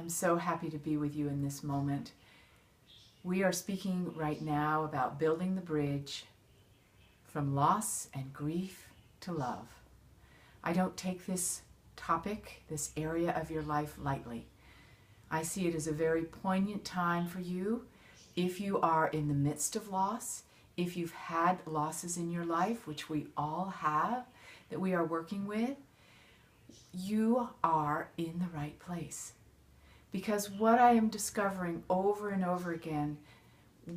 I'm so happy to be with you in this moment. We are speaking right now about building the bridge from loss and grief to love. I don't take this topic, this area of your life lightly. I see it as a very poignant time for you if you are in the midst of loss, if you've had losses in your life, which we all have, that we are working with. You are in the right place. Because what I am discovering over and over again,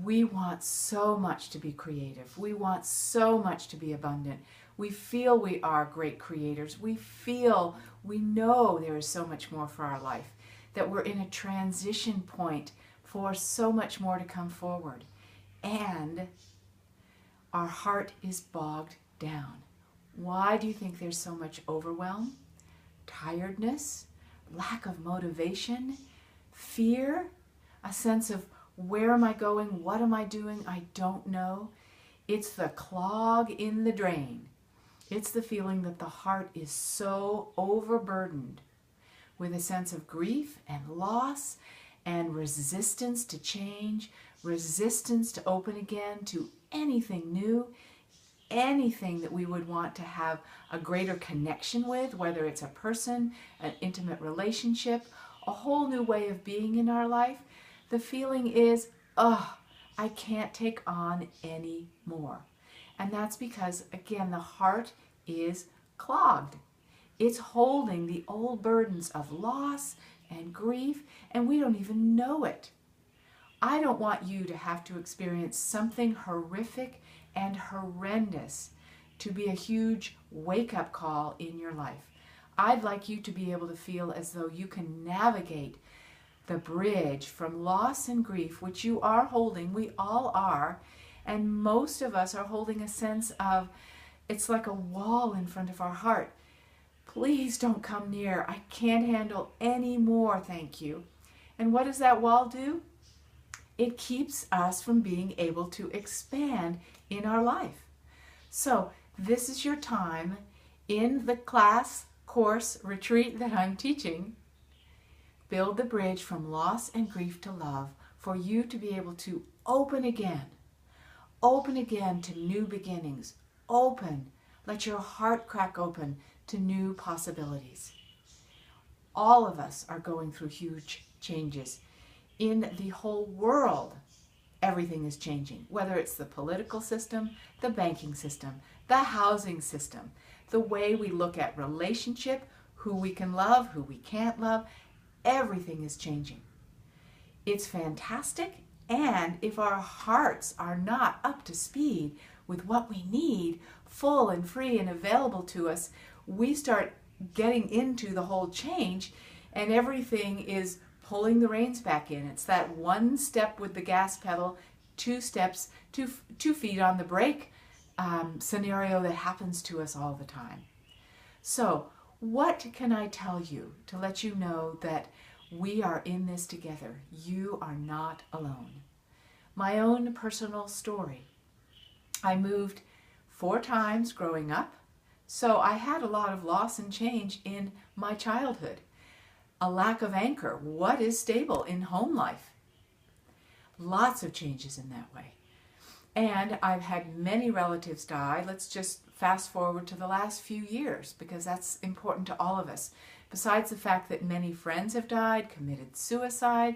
we want so much to be creative. We want so much to be abundant. We feel we are great creators. We know there is so much more for our life, that we're in a transition point for so much more to come forward. And our heart is bogged down. Why do you think there's so much overwhelm, tiredness, lack of motivation, fear, a sense of where am I going, what am I doing, I don't know? It's the clog in the drain. It's the feeling that the heart is so overburdened with a sense of grief and loss and resistance to change, resistance to open again to anything new, anything that we would want to have a greater connection with, whether it's a person, an intimate relationship, a whole new way of being in our life. The feeling is, I can't take on any more. And that's because, again, the heart is clogged. It's holding the old burdens of loss and grief, and we don't even know it. I don't want you to have to experience something horrific and horrendous to be a huge wake-up call in your life. I'd like you to be able to feel as though you can navigate the bridge from loss and grief, which you are holding, we all are, and most of us are holding a sense of, it's like a wall in front of our heart. Please don't come near. I can't handle any more, thank you. And what does that wall do? It keeps us from being able to expand in our life. So this is your time in the class, course, retreat that I'm teaching. Build the bridge from loss and grief to love for you to be able to open again to new beginnings. Open. Let your heart crack open to new possibilities. All of us are going through huge changes. In the whole world, everything is changing, whether it's the political system, the banking system, the housing system, the way we look at relationship, who we can love, who we can't love, everything is changing. It's fantastic, and if our hearts are not up to speed with what we need, full and free and available to us, we start getting into the whole change, and everything is pulling the reins back in. It's that one step with the gas pedal, 2 steps, 2 feet on the brake scenario that happens to us all the time. So what can I tell you to let you know that we are in this together? You are not alone. My own personal story. I moved 4 times growing up, so I had a lot of loss and change in my childhood. A lack of anchor. What is stable in home life? Lots of changes in that way. And I've had many relatives die. Let's just fast forward to the last few years, because that's important to all of us. Besides the fact that many friends have died, committed suicide,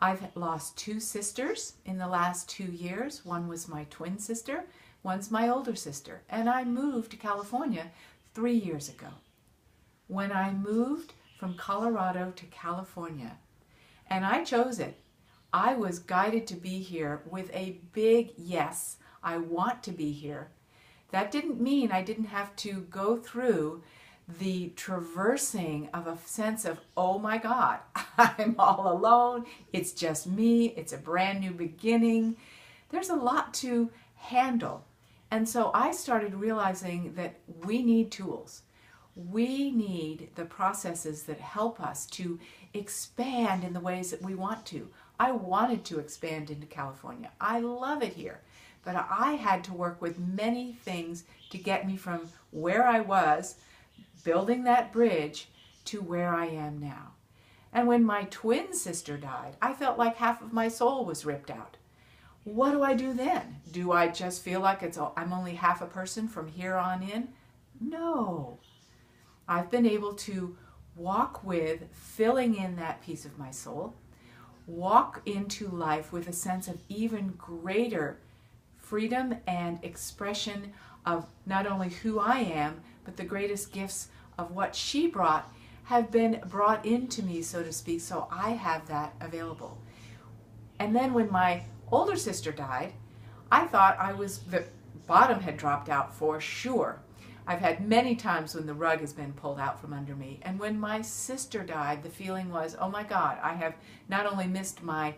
I've lost 2 sisters in the last 2 years. One was my twin sister, one's my older sister. And I moved to California 3 years ago. When I moved from Colorado to California, and I chose it, I was guided to be here with a big yes. I want to be here. That didn't mean I didn't have to go through the traversing of a sense of, oh my God, I'm all alone. It's just me. It's a brand new beginning. There's a lot to handle. And so I started realizing that we need tools. We need the processes that help us to expand in the ways that we want to. I wanted to expand into California. I love it here. But I had to work with many things to get me from where I was, building that bridge, to where I am now. And when my twin sister died, I felt like half of my soul was ripped out. What do I do then? Do I just feel like I'm only half a person from here on in? No. I've been able to walk with filling in that piece of my soul, walk into life with a sense of even greater freedom and expression of not only who I am, but the greatest gifts of what she brought have been brought into me, so to speak, so I have that available. And then when my older sister died, I thought the bottom had dropped out for sure. I've had many times when the rug has been pulled out from under me. And when my sister died, the feeling was, oh my God, I have not only missed my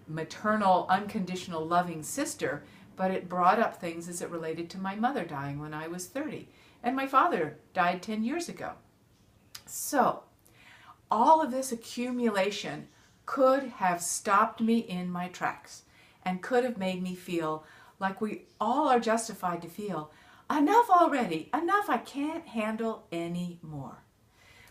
maternal, unconditional, loving sister, but it brought up things as it related to my mother dying when I was 30. And my father died 10 years ago. So, all of this accumulation could have stopped me in my tracks and could have made me feel like we all are justified to feel, enough already, enough, I can't handle any more.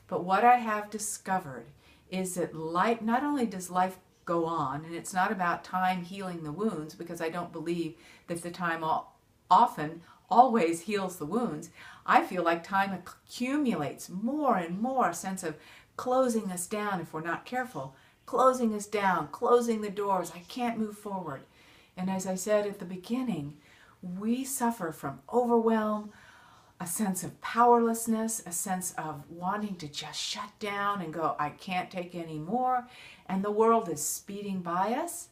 But what I have discovered is that life, not only does life go on, and it's not about time healing the wounds, because I don't believe that the time often always heals the wounds. I feel like time accumulates more and more, a sense of closing us down if we're not careful, closing us down, closing the doors. I can't move forward. And as I said at the beginning, we suffer from overwhelm, a sense of powerlessness, a sense of wanting to just shut down and go, I can't take any more, and the world is speeding by us.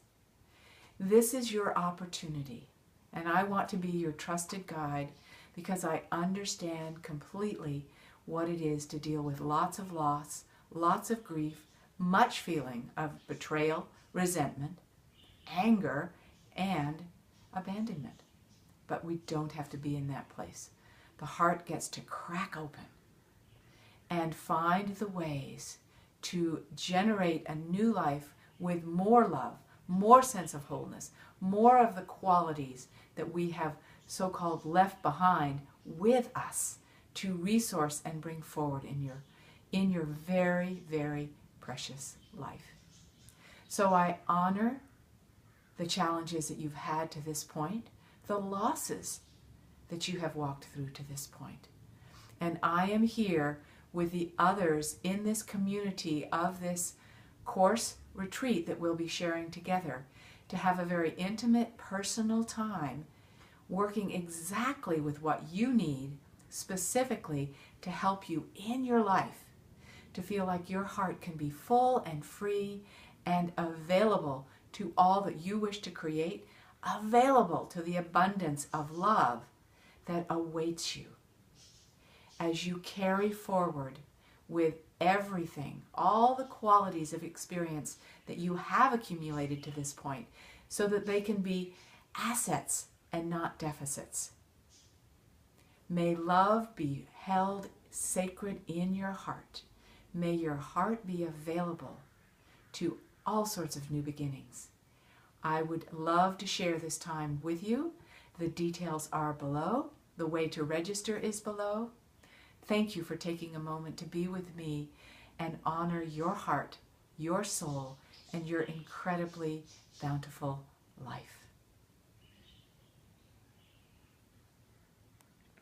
This is your opportunity, and I want to be your trusted guide because I understand completely what it is to deal with lots of loss, lots of grief, much feeling of betrayal, resentment, anger, and abandonment. But we don't have to be in that place. The heart gets to crack open and find the ways to generate a new life with more love, more sense of wholeness, more of the qualities that we have so-called left behind with us to resource and bring forward in your very, very precious life. So I honor the challenges that you've had to this point, the losses that you have walked through to this point. And I am here with the others in this community of this course retreat that we'll be sharing together to have a very intimate, personal time working exactly with what you need specifically to help you in your life to feel like your heart can be full and free and available to all that you wish to create, available to the abundance of love that awaits you as you carry forward with everything, all the qualities of experience that you have accumulated to this point, so that they can be assets and not deficits. May love be held sacred in your heart. May your heart be available to all sorts of new beginnings. I would love to share this time with you. The details are below. The way to register is below. Thank you for taking a moment to be with me and honor your heart, your soul, and your incredibly bountiful life.